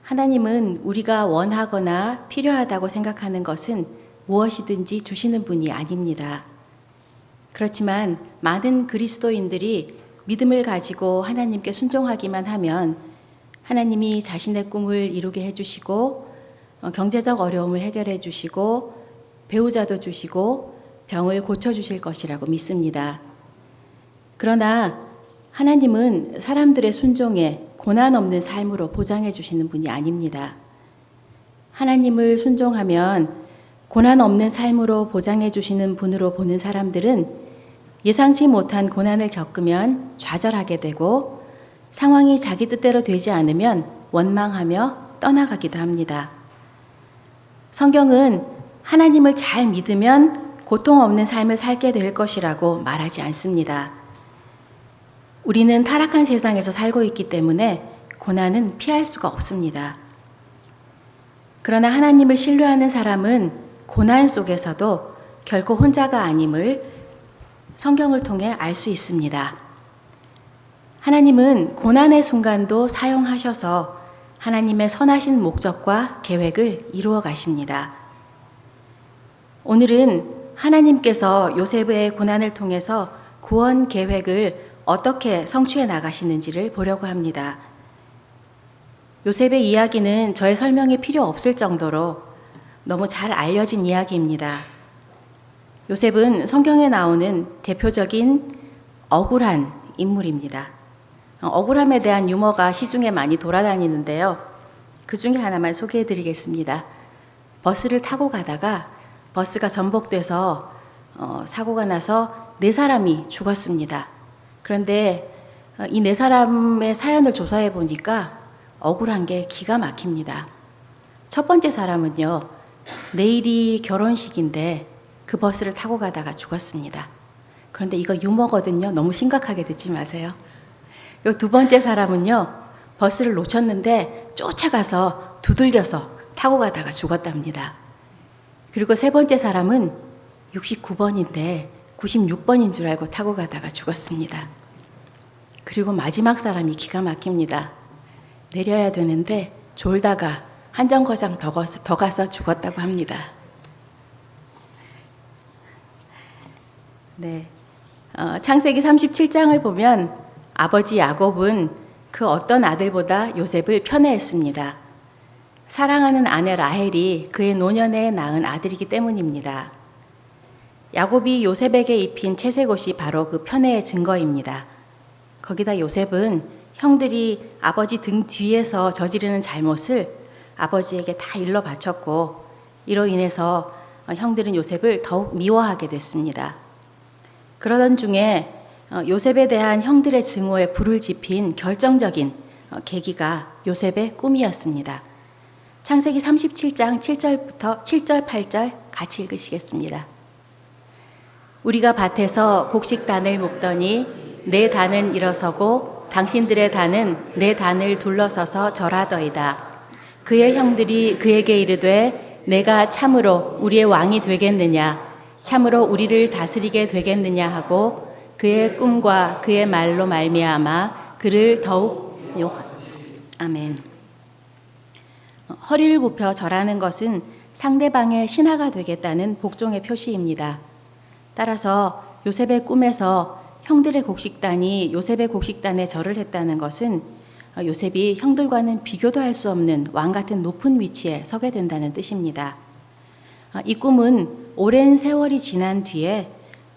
하나님은 우리가 원하거나 필요하다고 생각하는 것은 무엇이든지 주시는 분이 아닙니다. 그렇지만 많은 그리스도인들이 믿음을 가지고 하나님께 순종하기만 하면 하나님이 자신의 꿈을 이루게 해주시고 경제적 어려움을 해결해 주시고 배우자도 주시고 병을 고쳐주실 것이라고 믿습니다. 그러나 하나님은 사람들의 순종에 고난 없는 삶으로 보장해 주시는 분이 아닙니다. 하나님을 순종하면 고난 없는 삶으로 보장해 주시는 분으로 보는 사람들은 예상치 못한 고난을 겪으면 좌절하게 되고 상황이 자기 뜻대로 되지 않으면 원망하며 떠나가기도 합니다. 성경은 하나님을 잘 믿으면 고통 없는 삶을 살게 될 것이라고 말하지 않습니다. 우리는 타락한 세상에서 살고 있기 때문에 고난은 피할 수가 없습니다. 그러나 하나님을 신뢰하는 사람은 고난 속에서도 결코 혼자가 아님을 성경을 통해 알 수 있습니다. 하나님은 고난의 순간도 사용하셔서 하나님의 선하신 목적과 계획을 이루어 가십니다. 오늘은 하나님께서 요셉의 고난을 통해서 구원 계획을 어떻게 성취해 나가시는지를 보려고 합니다. 요셉의 이야기는 저의 설명이 필요 없을 정도로 너무 잘 알려진 이야기입니다. 요셉은 성경에 나오는 대표적인 억울한 인물입니다. 억울함에 대한 유머가 시중에 많이 돌아다니는데요. 그 중에 하나만 소개해 드리겠습니다. 버스를 타고 가다가 버스가 전복돼서 사고가 나서 4사람이 죽었습니다. 그런데 이 4사람의 사연을 조사해 보니까 억울한 게 기가 막힙니다. 첫 번째 사람은요, 내일이 결혼식인데 그 버스를 타고 가다가 죽었습니다. 그런데 이거 유머거든요. 너무 심각하게 듣지 마세요. 이 두 번째 사람은요, 버스를 놓쳤는데 쫓아가서 두들겨서 타고 가다가 죽었답니다. 그리고 세 번째 사람은 69번인데 96번인 줄 알고 타고 가다가 죽었습니다. 그리고 마지막 사람이 기가 막힙니다. 내려야 되는데 졸다가 한 정거장 더 가서 죽었다고 합니다. 네, 창세기 37장을 보면 아버지 야곱은 그 어떤 아들보다 요셉을 편애했습니다. 사랑하는 아내 라헬이 그의 노년에 낳은 아들이기 때문입니다. 야곱이 요셉에게 입힌 채색옷이 바로 그 편애의 증거입니다. 거기다 요셉은 형들이 아버지 등 뒤에서 저지르는 잘못을 아버지에게 다 일러 바쳤고, 이로 인해서 형들은 요셉을 더욱 미워하게 됐습니다. 그러던 중에 요셉에 대한 형들의 증오에 불을 지핀 결정적인 계기가 요셉의 꿈이었습니다. 창세기 37장 7절부터 7절 8절 같이 읽으시겠습니다. 우리가 밭에서 곡식단을 묶더니 내 단은 일어서고 당신들의 단은 내 단을 둘러서서 절하더이다. 그의 형들이 그에게 이르되 내가 참으로 우리의 왕이 되겠느냐, 참으로 우리를 다스리게 되겠느냐 하고 그의 꿈과 그의 말로 말미암아 그를 더욱 아멘. 허리를 굽혀 절하는 것은 상대방의 신하가 되겠다는 복종의 표시입니다. 따라서 요셉의 꿈에서 형들의 곡식단이 요셉의 곡식단에 절을 했다는 것은 요셉이 형들과는 비교도 할 수 없는 왕 같은 높은 위치에 서게 된다는 뜻입니다. 이 꿈은 오랜 세월이 지난 뒤에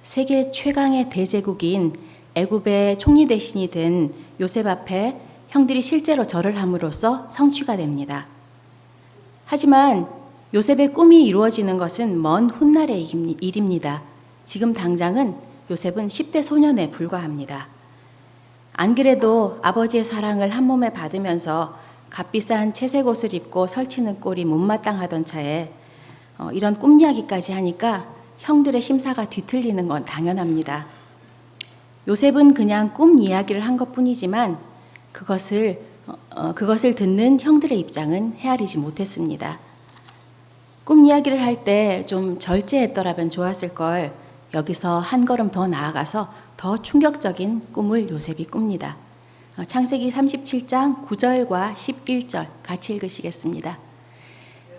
세계 최강의 대제국인 애굽의 총리 대신이 된 요셉 앞에 형들이 실제로 절을 함으로써 성취가 됩니다. 하지만 요셉의 꿈이 이루어지는 것은 먼 훗날의 일입니다. 지금 당장은 요셉은 10대 소년에 불과합니다. 안 그래도 아버지의 사랑을 한 몸에 받으면서 값비싼 채색옷을 입고 설치는 꼴이 못마땅하던 차에 이런 꿈 이야기까지 하니까 형들의 심사가 뒤틀리는 건 당연합니다. 요셉은 그냥 꿈 이야기를 한 것뿐이지만 그것을 듣는 형들의 입장은 헤아리지 못했습니다. 꿈 이야기를 할 때 좀 절제했더라면 좋았을 걸, 여기서 한 걸음 더 나아가서 더 충격적인 꿈을 요셉이 꿉니다. 창세기 37장 9절과 11절 같이 읽으시겠습니다.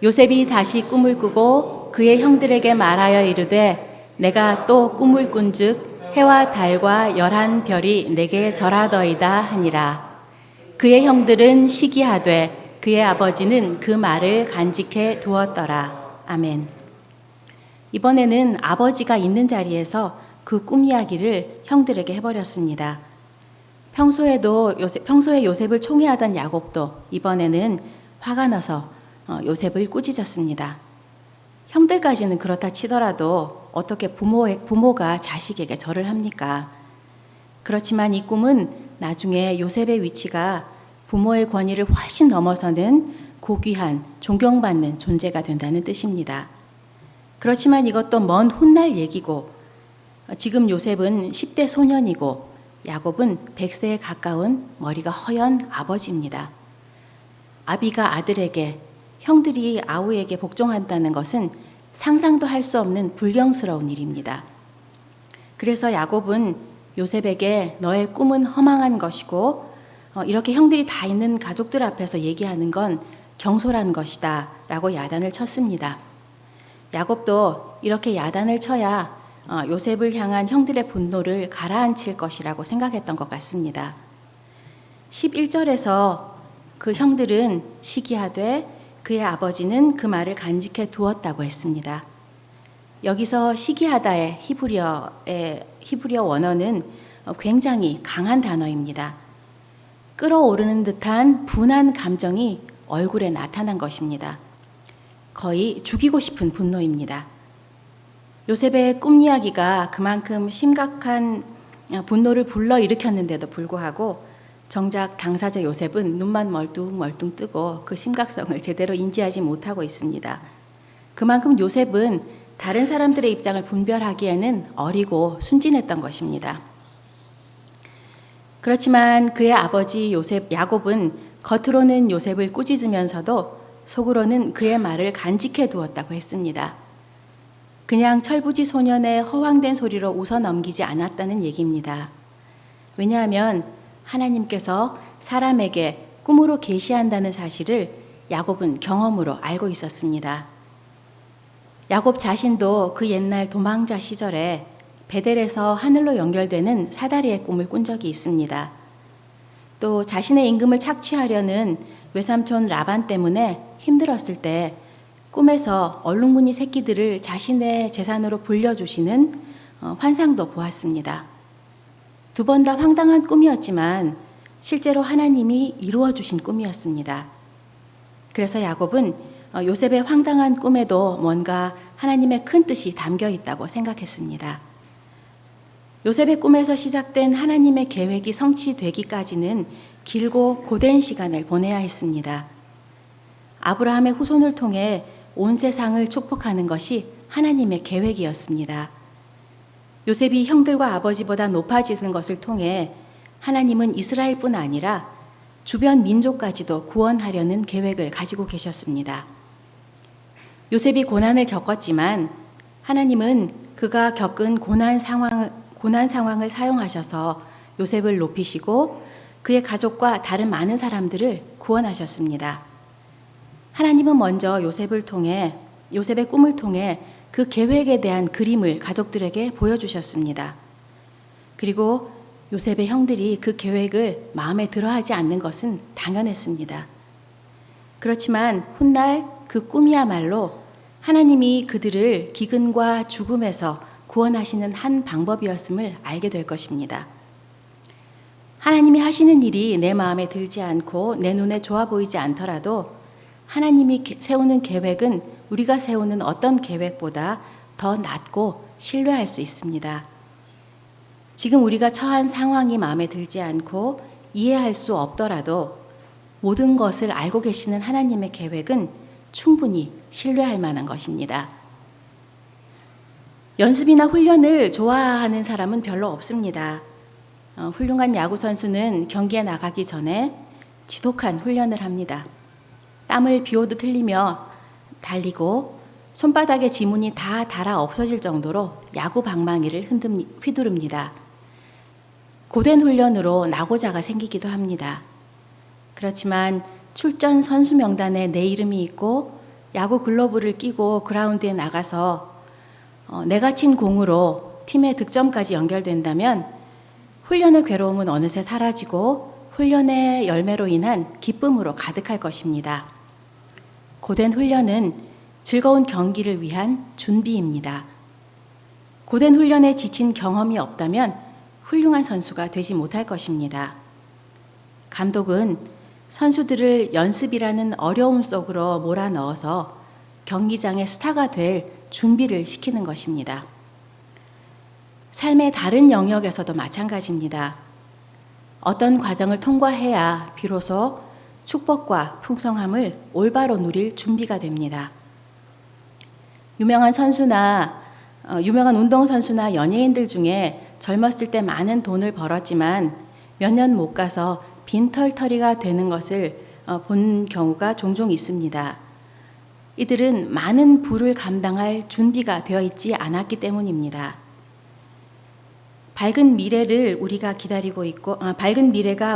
요셉이 다시 꿈을 꾸고 그의 형들에게 말하여 이르되 내가 또 꿈을 꾼즉 해와 달과 11별이 내게 절하더이다 하니라. 그의 형들은 시기하되 그의 아버지는 그 말을 간직해 두었더라. 아멘. 이번에는 아버지가 있는 자리에서 그 꿈 이야기를 형들에게 해버렸습니다. 평소에 요셉을 총애하던 야곱도 이번에는 화가 나서 요셉을 꾸짖었습니다. 형들까지는 그렇다 치더라도 어떻게 부모가 자식에게 절을 합니까? 그렇지만 이 꿈은 나중에 요셉의 위치가 부모의 권위를 훨씬 넘어서는 고귀한 존경받는 존재가 된다는 뜻입니다. 그렇지만 이것도 먼 훗날 얘기고 지금 요셉은 10대 소년이고 야곱은 100세에 가까운 머리가 허연 아버지입니다. 아비가 아들에게 형들이 아우에게 복종한다는 것은 상상도 할 수 없는 불경스러운 일입니다. 그래서 야곱은 요셉에게 너의 꿈은 허망한 것이고 이렇게 형들이 다 있는 가족들 앞에서 얘기하는 건 경솔한 것이다 라고 야단을 쳤습니다. 야곱도 이렇게 야단을 쳐야 요셉을 향한 형들의 분노를 가라앉힐 것이라고 생각했던 것 같습니다. 11절에서 그 형들은 시기하되 그의 아버지는 그 말을 간직해 두었다고 했습니다. 여기서 시기하다의 히브리어 원어는 굉장히 강한 단어입니다. 끓어오르는 듯한 분한 감정이 얼굴에 나타난 것입니다. 거의 죽이고 싶은 분노입니다. 요셉의 꿈 이야기가 그만큼 심각한 분노를 불러일으켰는데도 불구하고 정작 당사자 요셉은 눈만 멀뚱멀뚱 뜨고 그 심각성을 제대로 인지하지 못하고 있습니다. 그만큼 요셉은 다른 사람들의 입장을 분별하기에는 어리고 순진했던 것입니다. 그렇지만 그의 아버지 야곱은 겉으로는 요셉을 꾸짖으면서도 속으로는 그의 말을 간직해 두었다고 했습니다. 그냥 철부지 소년의 허황된 소리로 웃어 넘기지 않았다는 얘기입니다. 왜냐하면 하나님께서 사람에게 꿈으로 계시한다는 사실을 야곱은 경험으로 알고 있었습니다. 야곱 자신도 그 옛날 도망자 시절에 베델에서 하늘로 연결되는 사다리의 꿈을 꾼 적이 있습니다. 또 자신의 임금을 착취하려는 외삼촌 라반 때문에 힘들었을 때 꿈에서 얼룩무늬 새끼들을 자신의 재산으로 불려주시는 환상도 보았습니다. 두 번 다 황당한 꿈이었지만 실제로 하나님이 이루어 주신 꿈이었습니다. 그래서 야곱은 요셉의 황당한 꿈에도 뭔가 하나님의 큰 뜻이 담겨 있다고 생각했습니다. 요셉의 꿈에서 시작된 하나님의 계획이 성취되기까지는 길고 고된 시간을 보내야 했습니다. 아브라함의 후손을 통해 온 세상을 축복하는 것이 하나님의 계획이었습니다. 요셉이 형들과 아버지보다 높아지는 것을 통해 하나님은 이스라엘뿐 아니라 주변 민족까지도 구원하려는 계획을 가지고 계셨습니다. 요셉이 고난을 겪었지만 하나님은 그가 겪은 고난 상황을 사용하셔서 요셉을 높이시고 그의 가족과 다른 많은 사람들을 구원하셨습니다. 하나님은 먼저 요셉의 꿈을 통해 그 계획에 대한 그림을 가족들에게 보여주셨습니다. 그리고 요셉의 형들이 그 계획을 마음에 들어하지 않는 것은 당연했습니다. 그렇지만 훗날 그 꿈이야말로 하나님이 그들을 기근과 죽음에서 구원하시는 한 방법이었음을 알게 될 것입니다. 하나님이 하시는 일이 내 마음에 들지 않고 내 눈에 좋아 보이지 않더라도 하나님이 세우는 계획은 우리가 세우는 어떤 계획보다 더 낫고 신뢰할 수 있습니다. 지금 우리가 처한 상황이 마음에 들지 않고 이해할 수 없더라도 모든 것을 알고 계시는 하나님의 계획은 충분히 신뢰할 만한 것입니다. 연습이나 훈련을 좋아하는 사람은 별로 없습니다. 훌륭한 야구 선수는 경기에 나가기 전에 지독한 훈련을 합니다. 땀을 비 오듯 흘리며 달리고 손바닥에 지문이 다 닳아 없어질 정도로 야구 방망이를 휘두릅니다. 고된 훈련으로 낙오자가 생기기도 합니다. 그렇지만 출전 선수 명단에 내 이름이 있고 야구 글러브를 끼고 그라운드에 나가서 내가 친 공으로 팀의 득점까지 연결된다면 훈련의 괴로움은 어느새 사라지고 훈련의 열매로 인한 기쁨으로 가득할 것입니다. 고된 훈련은 즐거운 경기를 위한 준비입니다. 고된 훈련에 지친 경험이 없다면 훌륭한 선수가 되지 못할 것입니다. 감독은 선수들을 연습이라는 어려움 속으로 몰아넣어서 경기장의 스타가 될 준비를 시키는 것입니다. 삶의 다른 영역에서도 마찬가지입니다. 어떤 과정을 통과해야 비로소 축복과 풍성함을 올바로 누릴 준비가 됩니다. 유명한 운동선수나 연예인들 중에 젊었을 때 많은 돈을 벌었지만 몇 년 못 가서 빈털터리가 되는 것을 본 경우가 종종 있습니다. 이들은 많은 부를 감당할 준비가 되어 있지 않았기 때문입니다. 밝은 미래가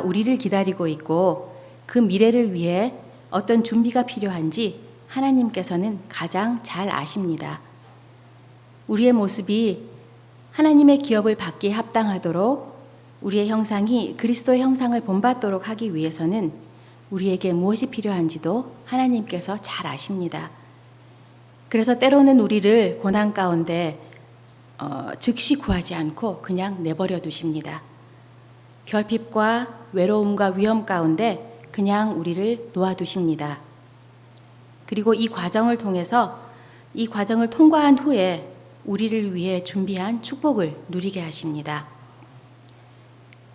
우리를 기다리고 있고 그 미래를 위해 어떤 준비가 필요한지 하나님께서는 가장 잘 아십니다. 우리의 모습이 하나님의 기업을 받기에 합당하도록 우리의 형상이 그리스도의 형상을 본받도록 하기 위해서는 우리에게 무엇이 필요한지도 하나님께서 잘 아십니다. 그래서 때로는 우리를 고난 가운데 즉시 구하지 않고 그냥 내버려 두십니다. 결핍과 외로움과 위험 가운데 그냥 우리를 놓아두십니다. 그리고 이 과정을 통과한 후에 우리를 위해 준비한 축복을 누리게 하십니다.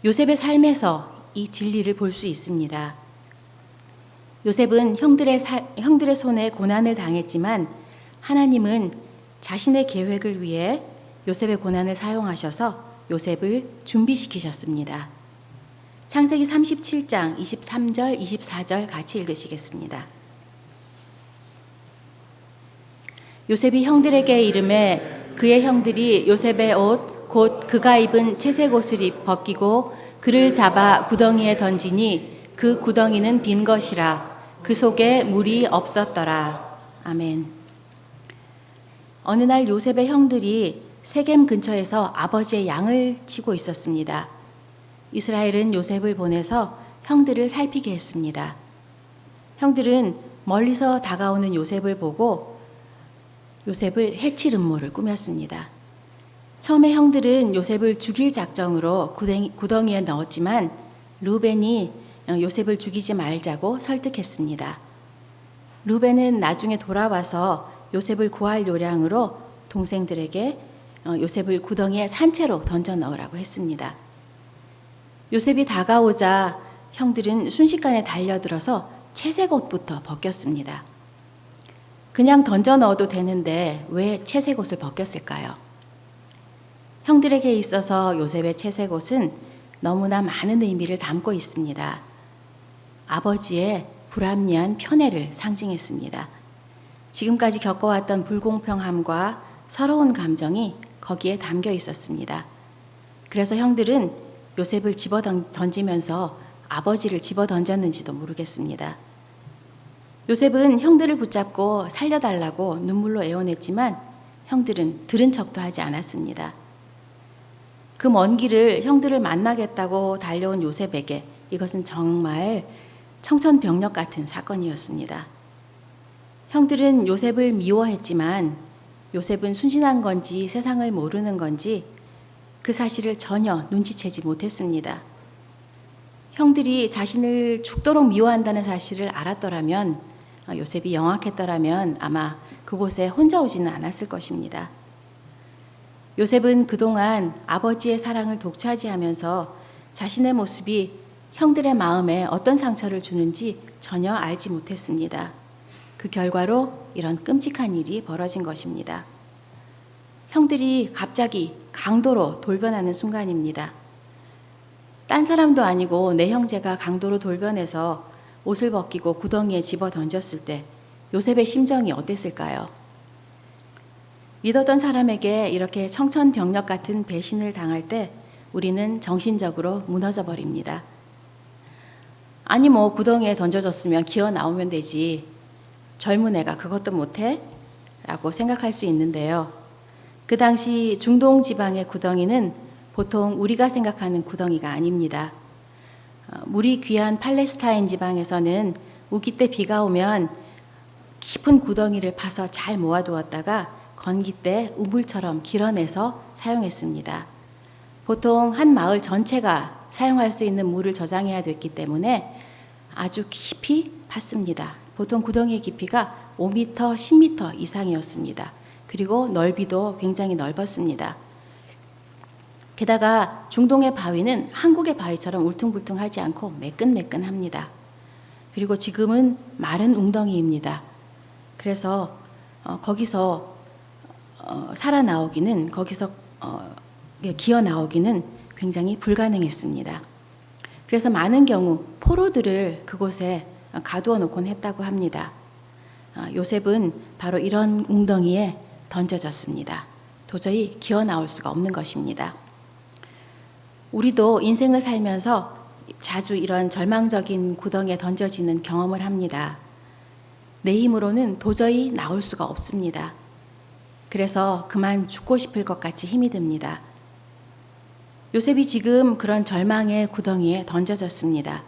요셉의 삶에서 이 진리를 볼 수 있습니다. 요셉은 형들의 손에 고난을 당했지만 하나님은 자신의 계획을 위해 요셉의 고난을 사용하셔서 요셉을 준비시키셨습니다. 창세기 37장 23절, 24절 같이 읽으시겠습니다. 요셉이 형들에게 이르매 그의 형들이 요셉의 옷 곧 그가 입은 채색 옷을 벗기고 그를 잡아 구덩이에 던지니 그 구덩이는 빈 것이라 그 속에 물이 없었더라. 아멘. 어느 날 요셉의 형들이 세겜 근처에서 아버지의 양을 치고 있었습니다. 이스라엘은 요셉을 보내서 형들을 살피게 했습니다. 형들은 멀리서 다가오는 요셉을 보고 요셉을 해칠 음모를 꾸몄습니다. 처음에 형들은 요셉을 죽일 작정으로 구덩이에 넣었지만 루벤이 요셉을 죽이지 말자고 설득했습니다. 루벤은 나중에 돌아와서 요셉을 구할 요량으로 동생들에게 요셉을 구덩이에 산채로 던져 넣으라고 했습니다. 요셉이 다가오자 형들은 순식간에 달려들어서 채색 옷부터 벗겼습니다. 그냥 던져 넣어도 되는데 왜 채색 옷을 벗겼을까요? 형들에게 있어서 요셉의 채색 옷은 너무나 많은 의미를 담고 있습니다. 아버지의 불합리한 편애를 상징했습니다. 지금까지 겪어왔던 불공평함과 서러운 감정이 거기에 담겨 있었습니다. 그래서 형들은 요셉을 집어 던지면서 아버지를 집어 던졌는지도 모르겠습니다. 요셉은 형들을 붙잡고 살려달라고 눈물로 애원했지만 형들은 들은 척도 하지 않았습니다. 그 먼 길을 형들을 만나겠다고 달려온 요셉에게 이것은 정말 청천벽력 같은 사건이었습니다. 형들은 요셉을 미워했지만 요셉은 순진한 건지 세상을 모르는 건지 그 사실을 전혀 눈치채지 못했습니다. 형들이 자신을 죽도록 미워한다는 사실을 알았더라면 요셉이 영악했더라면 아마 그곳에 혼자 오지는 않았을 것입니다. 요셉은 그동안 아버지의 사랑을 독차지하면서 자신의 모습이 형들의 마음에 어떤 상처를 주는지 전혀 알지 못했습니다. 그 결과로 이런 끔찍한 일이 벌어진 것입니다. 형들이 갑자기 강도로 돌변하는 순간입니다. 딴 사람도 아니고 내 형제가 강도로 돌변해서 옷을 벗기고 구덩이에 집어 던졌을 때 요셉의 심정이 어땠을까요? 믿었던 사람에게 이렇게 청천벽력 같은 배신을 당할 때 우리는 정신적으로 무너져 버립니다. 아니 뭐 구덩이에 던져졌으면 기어 나오면 되지. 젊은 애가 그것도 못해? 라고 생각할 수 있는데요. 그 당시 중동 지방의 구덩이는 보통 우리가 생각하는 구덩이가 아닙니다. 물이 귀한 팔레스타인 지방에서는 우기 때 비가 오면 깊은 구덩이를 파서 잘 모아두었다가 건기 때 우물처럼 길어내서 사용했습니다. 보통 한 마을 전체가 사용할 수 있는 물을 저장해야 됐기 때문에 아주 깊이 팠습니다. 보통 구덩이의 깊이가 5m, 10m 이상이었습니다. 그리고 넓이도 굉장히 넓었습니다. 게다가 중동의 바위는 한국의 바위처럼 울퉁불퉁하지 않고 매끈매끈합니다. 그리고 지금은 마른 웅덩이입니다. 그래서 거기서 살아나오기는 거기서 기어 나오기는 굉장히 불가능했습니다. 그래서 많은 경우 포로들을 그곳에 가두어 놓곤 했다고 합니다. 요셉은 바로 이런 웅덩이에 던져졌습니다. 도저히 기어 나올 수가 없는 것입니다. 우리도 인생을 살면서 자주 이런 절망적인 구덩이에 던져지는 경험을 합니다. 내 힘으로는 도저히 나올 수가 없습니다. 그래서 그만 죽고 싶을 것 같이 힘이 듭니다. 요셉이 지금 그런 절망의 구덩이에 던져졌습니다.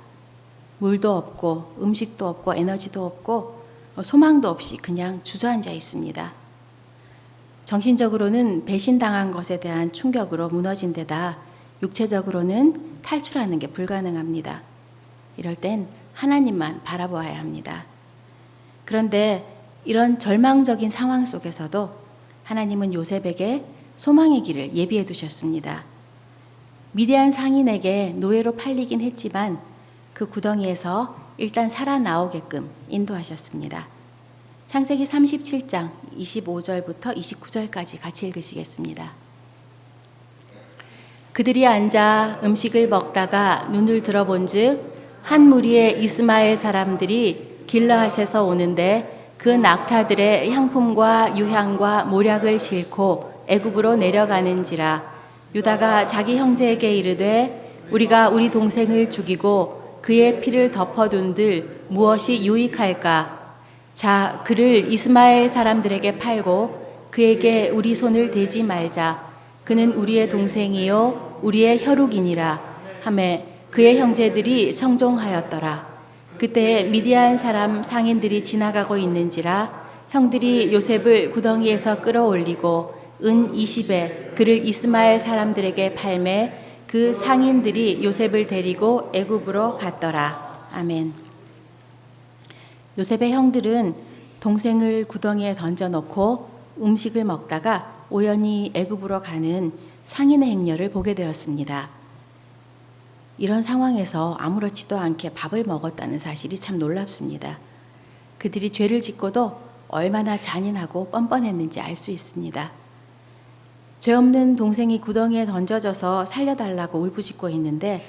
물도 없고 음식도 없고 에너지도 없고 소망도 없이 그냥 주저앉아 있습니다. 정신적으로는 배신당한 것에 대한 충격으로 무너진 데다 육체적으로는 탈출하는 게 불가능합니다. 이럴 땐 하나님만 바라보아야 합니다. 그런데 이런 절망적인 상황 속에서도 하나님은 요셉에게 소망의 길을 예비해 두셨습니다. 미디안 상인에게 노예로 팔리긴 했지만 그 구덩이에서 일단 살아나오게끔 인도하셨습니다. 창세기 37장 25절부터 29절까지 같이 읽으시겠습니다. 그들이 앉아 음식을 먹다가 눈을 들어본즉 한 무리의 이스마엘 사람들이 길르앗에서 오는데 그 낙타들의 향품과 유향과 모략을 싣고 애굽으로 내려가는지라. 유다가 자기 형제에게 이르되 우리가 우리 동생을 죽이고 그의 피를 덮어둔들 무엇이 유익할까? 자, 그를 이스마엘 사람들에게 팔고 그에게 우리 손을 대지 말자. 그는 우리의 동생이요 우리의 혈육이니라 하매 그의 형제들이 청종하였더라. 그때 미디안 사람 상인들이 지나가고 있는지라 형들이 요셉을 구덩이에서 끌어올리고 은 20에 그를 이스마엘 사람들에게 팔매 그 상인들이 요셉을 데리고 애굽으로 갔더라. 아멘. 요셉의 형들은 동생을 구덩이에 던져놓고 음식을 먹다가 우연히 애굽으로 가는 상인의 행렬을 보게 되었습니다. 이런 상황에서 아무렇지도 않게 밥을 먹었다는 사실이 참 놀랍습니다. 그들이 죄를 짓고도 얼마나 잔인하고 뻔뻔했는지 알 수 있습니다. 죄 없는 동생이 구덩이에 던져져서 살려달라고 울부짖고 있는데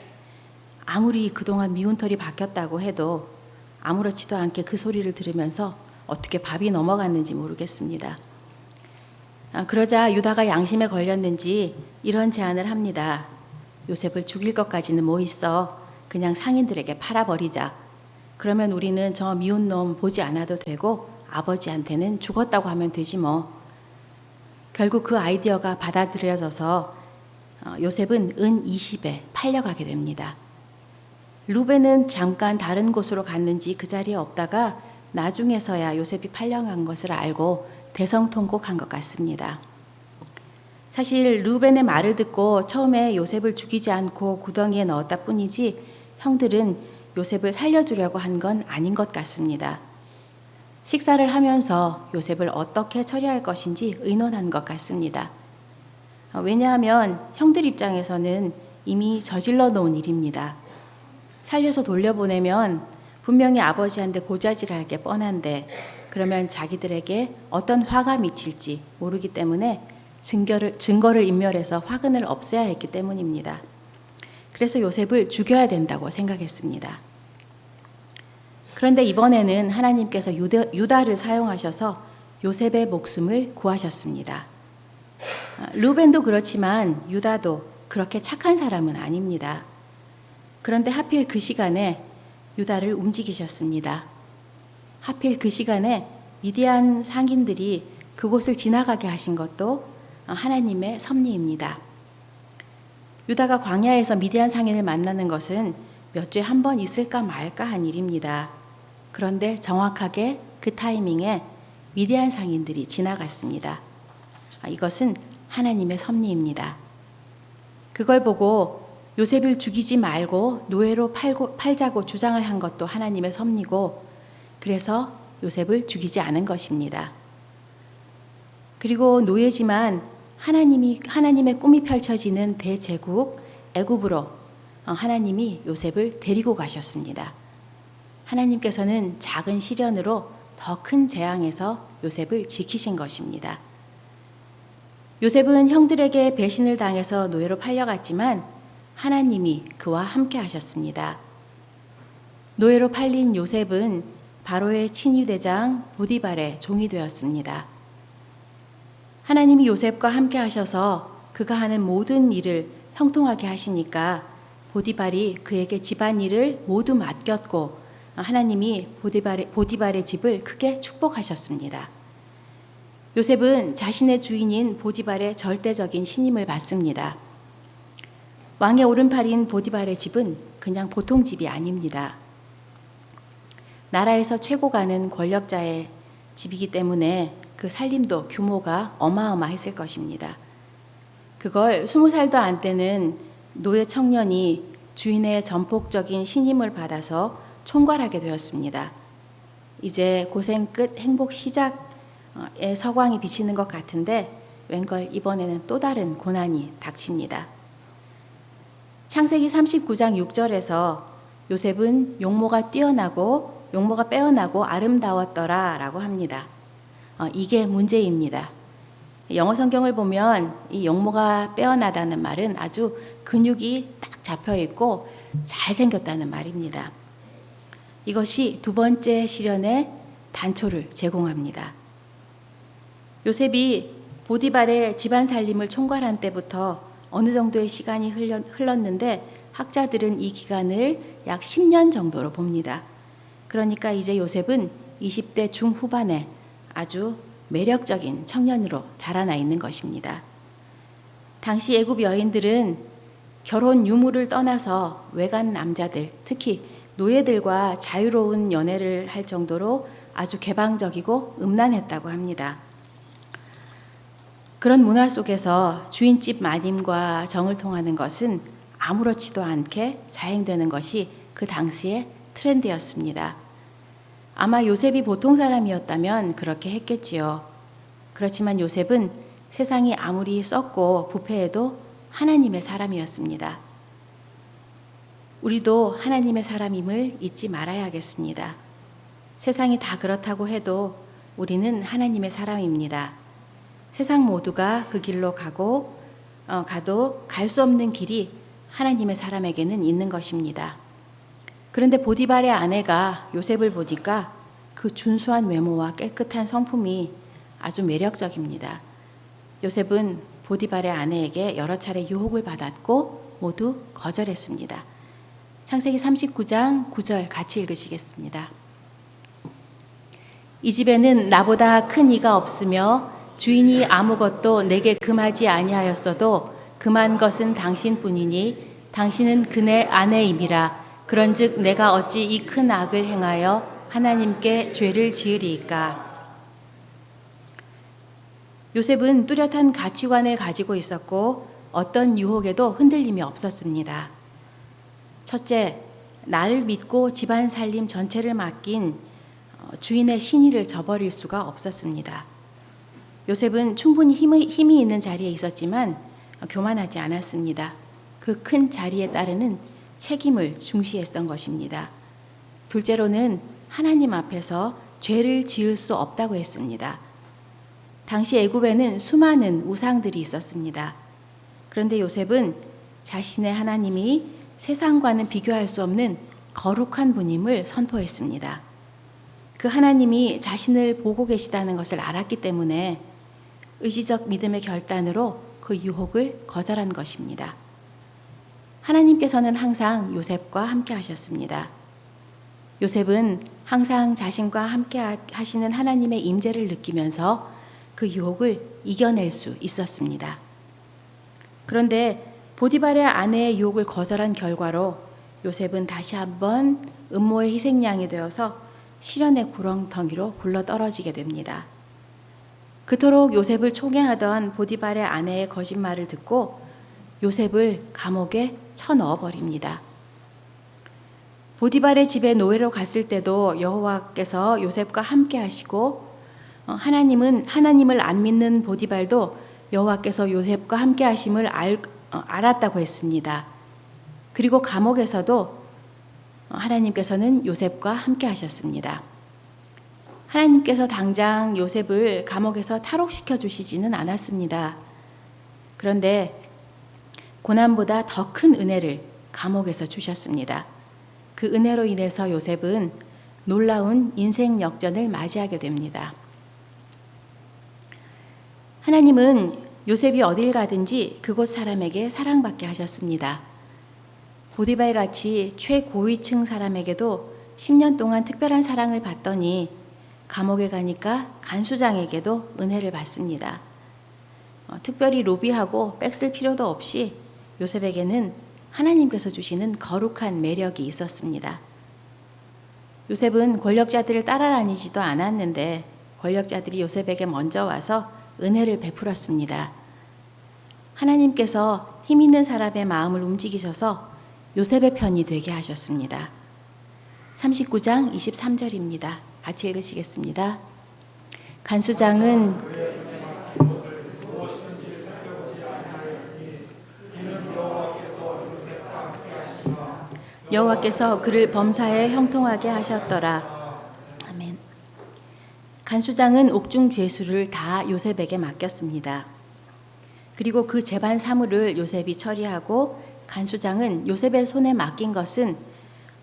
아무리 그동안 미운 털이 박혔다고 해도 아무렇지도 않게 그 소리를 들으면서 어떻게 밥이 넘어갔는지 모르겠습니다. 그러자 유다가 양심에 걸렸는지 이런 제안을 합니다. 요셉을 죽일 것까지는 뭐 있어. 그냥 상인들에게 팔아버리자. 그러면 우리는 저 미운 놈 보지 않아도 되고 아버지한테는 죽었다고 하면 되지 뭐. 결국 그 아이디어가 받아들여져서 요셉은 은 20에 팔려가게 됩니다. 루벤은 잠깐 다른 곳으로 갔는지 그 자리에 없다가 나중에서야 요셉이 팔려간 것을 알고 대성통곡한 것 같습니다. 사실 루벤의 말을 듣고 처음에 요셉을 죽이지 않고 구덩이에 넣었다 뿐이지 형들은 요셉을 살려주려고 한 건 아닌 것 같습니다. 식사를 하면서 요셉을 어떻게 처리할 것인지 의논한 것 같습니다. 왜냐하면 형들 입장에서는 이미 저질러 놓은 일입니다. 살려서 돌려보내면 분명히 아버지한테 고자질할 게 뻔한데 그러면 자기들에게 어떤 화가 미칠지 모르기 때문에 증거를 인멸해서 화근을 없애야 했기 때문입니다. 그래서 요셉을 죽여야 된다고 생각했습니다. 그런데 이번에는 하나님께서 유다를 사용하셔서 요셉의 목숨을 구하셨습니다. 루벤도 그렇지만 유다도 그렇게 착한 사람은 아닙니다. 그런데 하필 그 시간에 유다를 움직이셨습니다. 하필 그 시간에 미디안 상인들이 그곳을 지나가게 하신 것도 하나님의 섭리입니다. 유다가 광야에서 미디안 상인을 만나는 것은 몇 주에 한 번 있을까 말까 한 일입니다. 그런데 정확하게 그 타이밍에 미디안 상인들이 지나갔습니다. 이것은 하나님의 섭리입니다. 그걸 보고 요셉을 죽이지 말고 노예로 팔자고 주장을 한 것도 하나님의 섭리고, 그래서 요셉을 죽이지 않은 것입니다. 그리고 노예지만 하나님의 꿈이 펼쳐지는 대제국 애굽으로 하나님이 요셉을 데리고 가셨습니다. 하나님께서는 작은 시련으로 더 큰 재앙에서 요셉을 지키신 것입니다. 요셉은 형들에게 배신을 당해서 노예로 팔려갔지만 하나님이 그와 함께 하셨습니다. 노예로 팔린 요셉은 바로의 친위대장 보디발의 종이 되었습니다. 하나님이 요셉과 함께 하셔서 그가 하는 모든 일을 형통하게 하시니까 보디발이 그에게 집안일을 모두 맡겼고 하나님이 보디발의 집을 크게 축복하셨습니다. 요셉은 자신의 주인인 보디발의 절대적인 신임을 받습니다. 왕의 오른팔인 보디발의 집은 그냥 보통 집이 아닙니다. 나라에서 최고 가는 권력자의 집이기 때문에 그 살림도 규모가 어마어마했을 것입니다. 그걸 20살도 안 되는 노예 청년이 주인의 전폭적인 신임을 받아서 총괄하게 되었습니다. 이제 고생 끝 행복 시작의 서광이 비치는 것 같은데 웬걸 이번에는 또 다른 고난이 닥칩니다. 창세기 39장 6절에서 요셉은 용모가 빼어나고 아름다웠더라 라고 합니다. 이게 문제입니다. 영어 성경을 보면 이 용모가 빼어나다는 말은 아주 근육이 딱 잡혀 있고 잘생겼다는 말입니다. 이것이 두 번째 시련의 단초를 제공합니다. 요셉이 보디발의 집안 살림을 총괄한 때부터 어느 정도의 시간이 흘렀는데 학자들은 이 기간을 약 10년 정도로 봅니다. 그러니까 이제 요셉은 20대 중후반에 아주 매력적인 청년으로 자라나 있는 것입니다. 당시 애굽 여인들은 결혼 유무를 떠나서 외간 남자들, 특히 노예들과 자유로운 연애를 할 정도로 아주 개방적이고 음란했다고 합니다. 그런 문화 속에서 주인집 마님과 정을 통하는 것은 아무렇지도 않게 자행되는 것이 그 당시의 트렌드였습니다. 아마 요셉이 보통 사람이었다면 그렇게 했겠지요. 그렇지만 요셉은 세상이 아무리 썩고 부패해도 하나님의 사람이었습니다. 우리도 하나님의 사람임을 잊지 말아야겠습니다. 세상이 다 그렇다고 해도 우리는 하나님의 사람입니다. 세상 모두가 그 길로 가도 갈 수 없는 길이 하나님의 사람에게는 있는 것입니다. 그런데 보디발의 아내가 요셉을 보니까 그 준수한 외모와 깨끗한 성품이 아주 매력적입니다. 요셉은 보디발의 아내에게 여러 차례 유혹을 받았고 모두 거절했습니다. 창세기 39장 9절 같이 읽으시겠습니다. 이 집에는 나보다 큰 이가 없으며 주인이 아무것도 내게 금하지 아니하였어도 금한 것은 당신뿐이니 당신은 그네 아내임이라. 그런즉 내가 어찌 이 큰 악을 행하여 하나님께 죄를 지으리이까. 요셉은 뚜렷한 가치관을 가지고 있었고 어떤 유혹에도 흔들림이 없었습니다. 첫째, 나를 믿고 집안 살림 전체를 맡긴 주인의 신의를 저버릴 수가 없었습니다. 요셉은 충분히 힘이 있는 자리에 있었지만 교만하지 않았습니다. 그 큰 자리에 따르는 책임을 중시했던 것입니다. 둘째로는 하나님 앞에서 죄를 지을 수 없다고 했습니다. 당시 애굽에는 수많은 우상들이 있었습니다. 그런데 요셉은 자신의 하나님이 세상과는 비교할 수 없는 거룩한 분임을 선포했습니다. 그 하나님이 자신을 보고 계시다는 것을 알았기 때문에 의지적 믿음의 결단으로 그 유혹을 거절한 것입니다. 하나님께서는 항상 요셉과 함께 하셨습니다. 요셉은 항상 자신과 함께 하시는 하나님의 임재를 느끼면서 그 유혹을 이겨낼 수 있었습니다. 그런데 보디발의 아내의 유혹을 거절한 결과로 요셉은 다시 한번 음모의 희생양이 되어서 시련의 구렁텅이로 굴러떨어지게 됩니다. 그토록 요셉을 총애하던 보디발의 아내의 거짓말을 듣고 요셉을 감옥에 쳐넣어 버립니다. 보디발의 집에 노예로 갔을 때도 여호와께서 요셉과 함께 하시고 하나님을 안 믿는 보디발도 여호와께서 요셉과 함께 하심을 알았다고 했습니다. 그리고 감옥에서도 하나님께서는 요셉과 함께 하셨습니다. 하나님께서 당장 요셉을 감옥에서 탈옥시켜 주시지는 않았습니다. 그런데 고난보다 더 큰 은혜를 감옥에서 주셨습니다. 그 은혜로 인해서 요셉은 놀라운 인생 역전을 맞이하게 됩니다. 하나님은 요셉이 어딜 가든지 그곳 사람에게 사랑받게 하셨습니다. 보디발 같이 최고위층 사람에게도 10년 동안 특별한 사랑을 받더니 감옥에 가니까 간수장에게도 은혜를 받습니다. 특별히 로비하고 빽쓸 필요도 없이 요셉에게는 하나님께서 주시는 거룩한 매력이 있었습니다. 요셉은 권력자들을 따라다니지도 않았는데 권력자들이 요셉에게 먼저 와서 은혜를 베풀었습니다. 하나님께서 힘 있는 사람의 마음을 움직이셔서 요셉의 편이 되게 하셨습니다. 39장 23절입니다. 같이 읽으시겠습니다. 간수장은 여호와께서 그를 범사에 형통하게 하셨더라. 아멘. 간수장은 옥중 죄수를 다 요셉에게 맡겼습니다. 그리고 그 재반 사물을 요셉이 처리하고 간수장은 요셉의 손에 맡긴 것은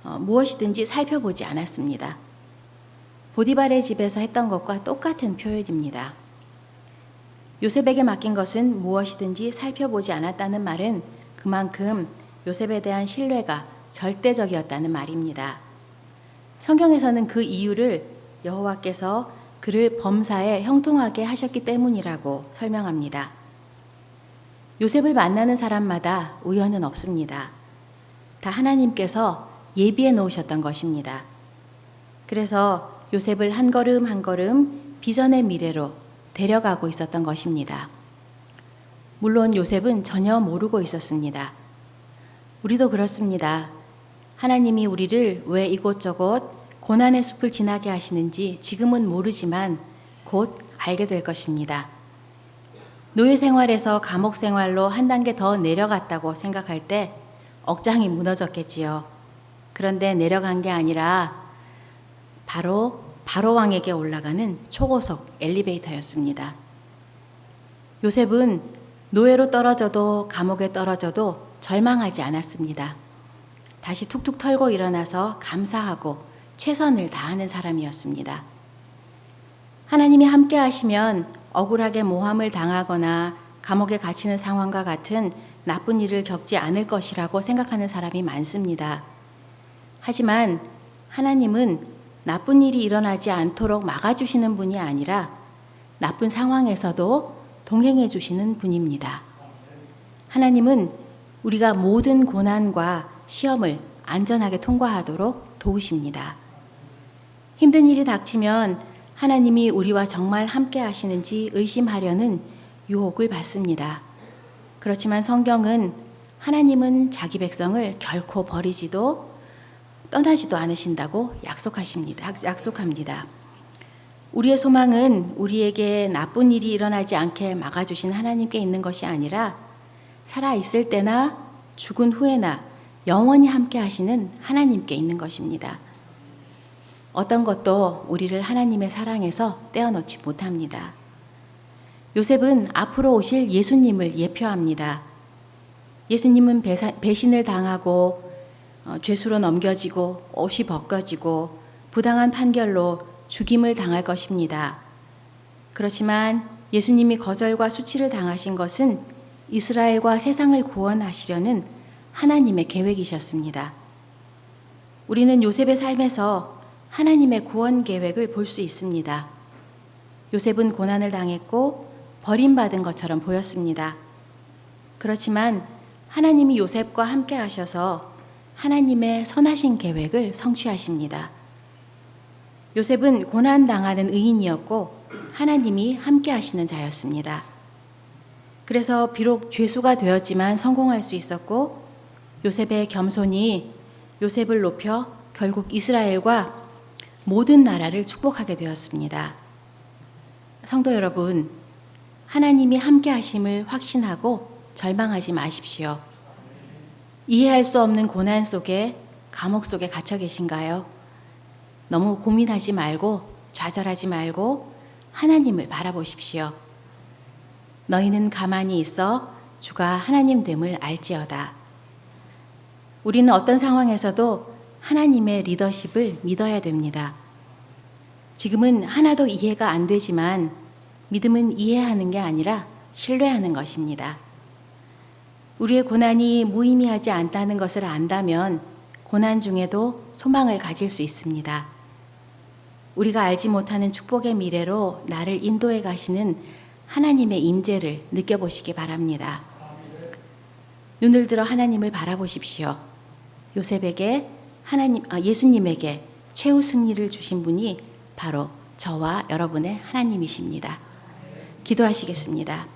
무엇이든지 살펴보지 않았습니다. 보디발의 집에서 했던 것과 똑같은 표현입니다. 요셉에게 맡긴 것은 무엇이든지 살펴보지 않았다는 말은 그만큼 요셉에 대한 신뢰가 절대적이었다는 말입니다. 성경에서는 그 이유를 여호와께서 그를 범사에 형통하게 하셨기 때문이라고 설명합니다. 요셉을 만나는 사람마다 우연은 없습니다. 다 하나님께서 예비해 놓으셨던 것입니다. 그래서 요셉을 한 걸음 한 걸음 비전의 미래로 데려가고 있었던 것입니다. 물론 요셉은 전혀 모르고 있었습니다. 우리도 그렇습니다. 하나님이 우리를 왜 이곳저곳 고난의 숲을 지나게 하시는지 지금은 모르지만 곧 알게 될 것입니다. 노예 생활에서 감옥 생활로 한 단계 더 내려갔다고 생각할 때 억장이 무너졌겠지요. 그런데 내려간 게 아니라 바로 바로왕에게 올라가는 초고속 엘리베이터였습니다. 요셉은 노예로 떨어져도 감옥에 떨어져도 절망하지 않았습니다. 다시 툭툭 털고 일어나서 감사하고 최선을 다하는 사람이었습니다. 하나님이 함께 하시면 억울하게 모함을 당하거나 감옥에 갇히는 상황과 같은 나쁜 일을 겪지 않을 것이라고 생각하는 사람이 많습니다. 하지만 하나님은 나쁜 일이 일어나지 않도록 막아주시는 분이 아니라 나쁜 상황에서도 동행해 주시는 분입니다. 하나님은 우리가 모든 고난과 시험을 안전하게 통과하도록 도우십니다. 힘든 일이 닥치면 하나님이 우리와 정말 함께 하시는지 의심하려는 유혹을 받습니다. 그렇지만 성경은 하나님은 자기 백성을 결코 버리지도 떠나지도 않으신다고 약속합니다. 우리의 소망은 우리에게 나쁜 일이 일어나지 않게 막아주신 하나님께 있는 것이 아니라 살아있을 때나 죽은 후에나 영원히 함께 하시는 하나님께 있는 것입니다. 어떤 것도 우리를 하나님의 사랑에서 떼어놓지 못합니다. 요셉은 앞으로 오실 예수님을 예표합니다. 예수님은 배신을 당하고 죄수로 넘겨지고 옷이 벗겨지고 부당한 판결로 죽임을 당할 것입니다. 그렇지만 예수님이 거절과 수치를 당하신 것은 이스라엘과 세상을 구원하시려는 하나님의 계획이셨습니다. 우리는 요셉의 삶에서 하나님의 구원 계획을 볼 수 있습니다. 요셉은 고난을 당했고 버림받은 것처럼 보였습니다. 그렇지만 하나님이 요셉과 함께 하셔서 하나님의 선하신 계획을 성취하십니다. 요셉은 고난당하는 의인이었고 하나님이 함께 하시는 자였습니다. 그래서 비록 죄수가 되었지만 성공할 수 있었고 요셉의 겸손이 요셉을 높여 결국 이스라엘과 모든 나라를 축복하게 되었습니다. 성도 여러분, 하나님이 함께 하심을 확신하고 절망하지 마십시오. 이해할 수 없는 고난 속에, 감옥 속에 갇혀 계신가요? 너무 고민하지 말고 좌절하지 말고 하나님을 바라보십시오. 너희는 가만히 있어 주가 하나님 됨을 알지어다. 우리는 어떤 상황에서도 하나님의 리더십을 믿어야 됩니다. 지금은 하나도 이해가 안 되지만 믿음은 이해하는 게 아니라 신뢰하는 것입니다. 우리의 고난이 무의미하지 않다는 것을 안다면 고난 중에도 소망을 가질 수 있습니다. 우리가 알지 못하는 축복의 미래로 나를 인도해 가시는 하나님의 임재를 느껴보시기 바랍니다. 눈을 들어 하나님을 바라보십시오. 요셉에게 예수님에게 최후 승리를 주신 분이 바로 저와 여러분의 하나님이십니다. 기도하시겠습니다.